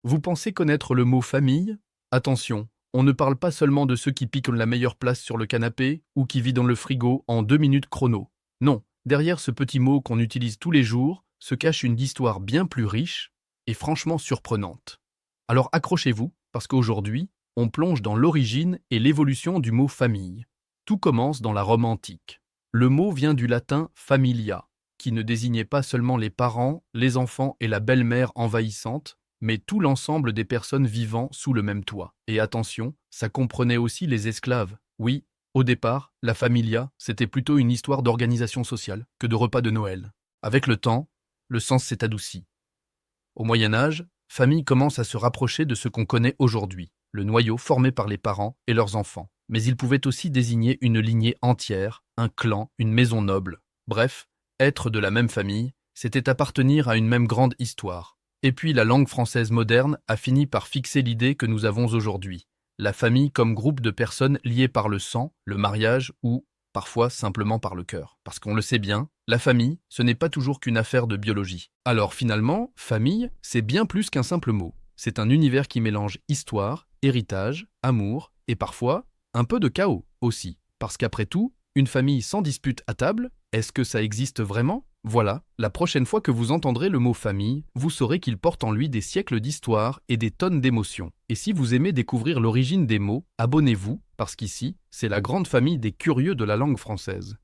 Vous pensez connaître le mot famille? Attention, on ne parle pas seulement de ceux qui piquent la meilleure place sur le canapé ou qui vident le frigo en 2 minutes chrono. Non, derrière ce petit mot qu'on utilise tous les jours se cache une histoire bien plus riche et franchement surprenante. Alors accrochez-vous, parce qu'aujourd'hui, on plonge dans l'origine et l'évolution du mot famille. Tout commence dans la Rome antique. Le mot vient du latin familia, qui ne désignait pas seulement les parents, les enfants et la belle-mère envahissante, mais tout l'ensemble des personnes vivant sous le même toit. Et attention, ça comprenait aussi les esclaves. Oui, au départ, la familia, c'était plutôt une histoire d'organisation sociale que de repas de Noël. Avec le temps, le sens s'est adouci. Au Moyen Âge, famille commence à se rapprocher de ce qu'on connaît aujourd'hui, le noyau formé par les parents et leurs enfants. Mais il pouvait aussi désigner une lignée entière, un clan, une maison noble. Bref, être de la même famille, c'était appartenir à une même grande histoire. Et puis la langue française moderne a fini par fixer l'idée que nous avons aujourd'hui. La famille comme groupe de personnes liées par le sang, le mariage ou parfois simplement par le cœur. Parce qu'on le sait bien, la famille, ce n'est pas toujours qu'une affaire de biologie. Alors finalement, famille, c'est bien plus qu'un simple mot. C'est un univers qui mélange histoire, héritage, amour et parfois un peu de chaos aussi. Parce qu'après tout, une famille sans dispute à table, est-ce que ça existe vraiment? Voilà, la prochaine fois que vous entendrez le mot famille, vous saurez qu'il porte en lui des siècles d'histoire et des tonnes d'émotions. Et si vous aimez découvrir l'origine des mots, abonnez-vous, parce qu'ici, c'est la grande famille des curieux de la langue française.